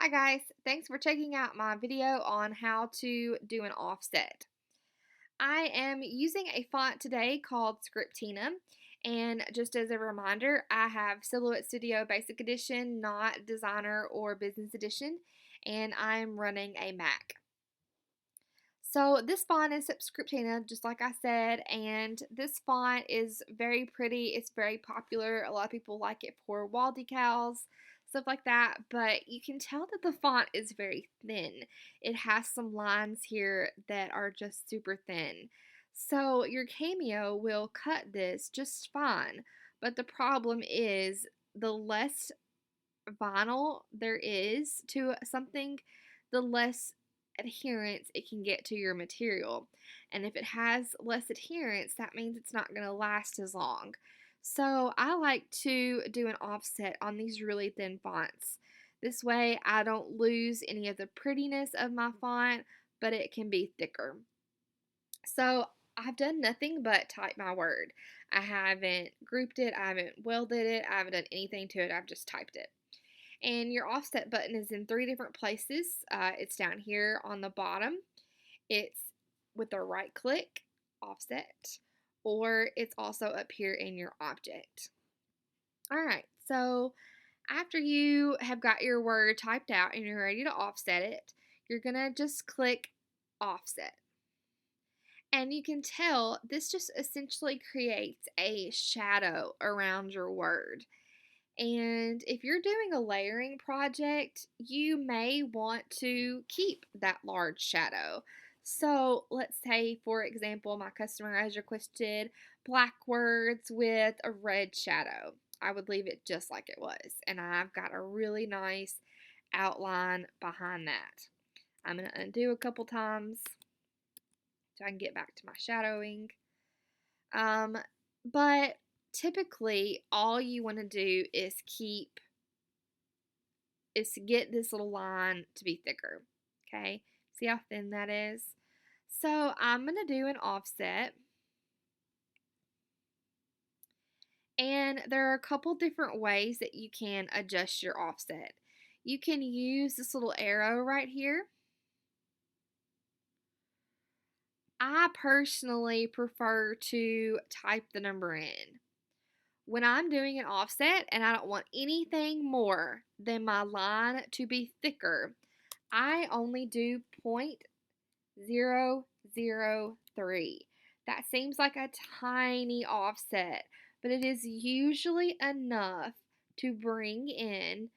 Hi guys, thanks for checking out my video on how to do an offset. I am using a font today called Scriptina, and just as a reminder, I have Silhouette Studio Basic Edition, not Designer or Business Edition, and I'm running a Mac. So this font is Scriptina, just like I said, and this font is very pretty. It's very popular. A lot of people like it for wall decals, stuff like that, but you can tell that the font is very thin. It has some lines here that are just super thin. So your Cameo will cut this just fine, but the problem is the less vinyl there is to something, the less adherence it can get to your material. And if it has less adherence, that means it's not going to last as long. So I like to do an offset on these really thin fonts. This way I don't lose any of the prettiness of my font, but it can be thicker. So I've done nothing but type my word. I haven't grouped it, I haven't welded it, I haven't done anything to it, I've just typed it. And your offset button is in 3 different places. It's down here on the bottom. It's with a right click, offset, or it's also up here in your object. All right, so after you have got your word typed out and you're ready to offset it, you're going to just click offset. And you can tell this just essentially creates a shadow around your word. And if you're doing a layering project, you may want to keep that large shadow. So let's say, for example, my customer has requested black words with a red shadow. I would leave it just like it was. And I've got a really nice outline behind that. I'm going to undo a couple times so I can get back to my shadowing. But typically all you want to do is to get this little line to be thicker. Okay, see how thin that is? So I'm going to do an offset, and there are a couple different ways that you can adjust your offset. You can use this little arrow right here. I personally prefer to type the number in. When I'm doing an offset and I don't want anything more than my line to be thicker, I only do 0.003. That seems like a tiny offset, but it is usually enough to bring in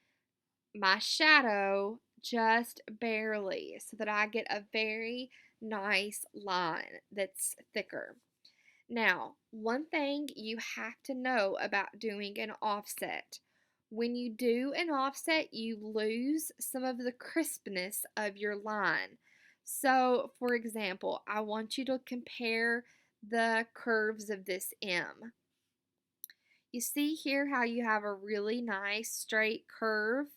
my shadow just barely so that I get a very nice line that's thicker. Now, one thing you have to know about doing an offset. When you do an offset, you lose some of the crispness of your line. So, for example, I want you to compare the curves of this M. You see here how you have a really nice straight curve?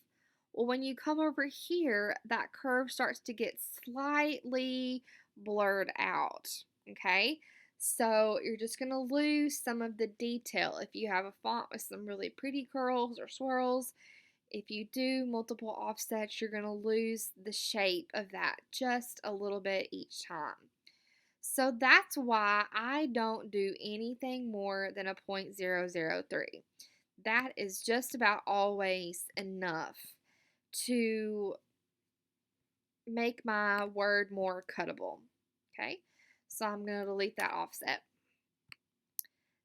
Well, when you come over here, that curve starts to get slightly blurred out, okay? So you're just going to lose some of the detail if you have a font with some really pretty curls or swirls. If you do multiple offsets, you're going to lose the shape of that just a little bit each time. So that's why I don't do anything more than a 0.003. That is just about always enough to make my word more cuttable. Okay, so I'm going to delete that offset.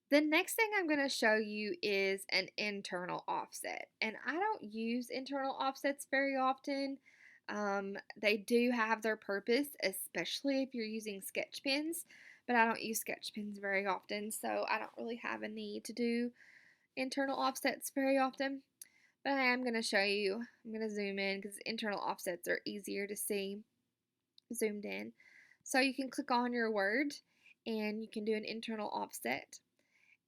The next thing I'm going to show you is an internal offset. And I don't use internal offsets very often. They do have their purpose, especially if you're using sketch pens, but I don't use sketch pens very often, so I don't really have a need to do internal offsets very often. But I am going to show you. I'm going to zoom in because internal offsets are easier to see zoomed in. So you can click on your word and you can do an internal offset.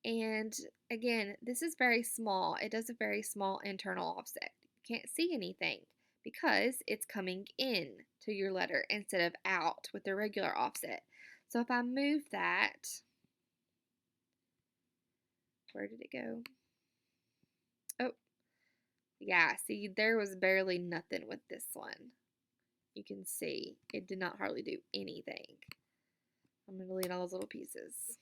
And again, this is very small. It does a very small internal offset. You can't see anything because it's coming in to your letter instead of out with the regular offset. So if I move that, where did it go? Oh, Yeah, see, there was barely nothing with this one. You can see it did not hardly do anything. I'm going to delete all those little pieces.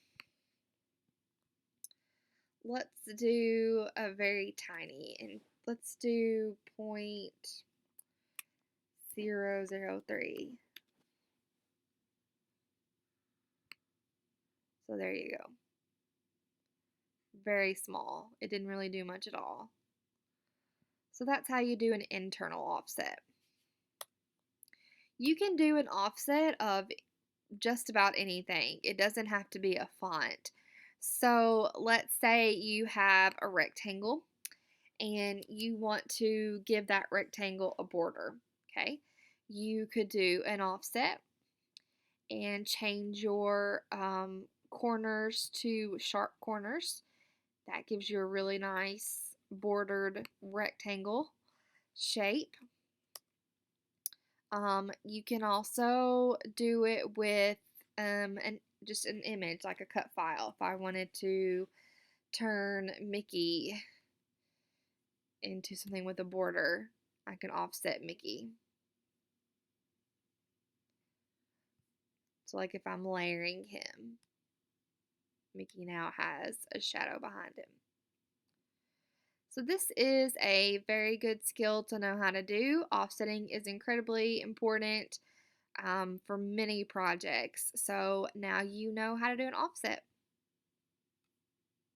Let's do a very tiny, and let's do 0.003. So there you go. Very small. It didn't really do much at all. So that's how you do an internal offset. You can do an offset of just about anything. It doesn't have to be a font. So let's say you have a rectangle and you want to give that rectangle a border, okay? You could do an offset and change your corners to sharp corners. That gives you a really nice bordered rectangle shape. You can also do it with just an image, like a cut file. If I wanted to turn Mickey into something with a border, I can offset Mickey. So like if I'm layering him, Mickey now has a shadow behind him. So this is a very good skill to know how to do. Offsetting is incredibly important for many projects. So now you know how to do an offset.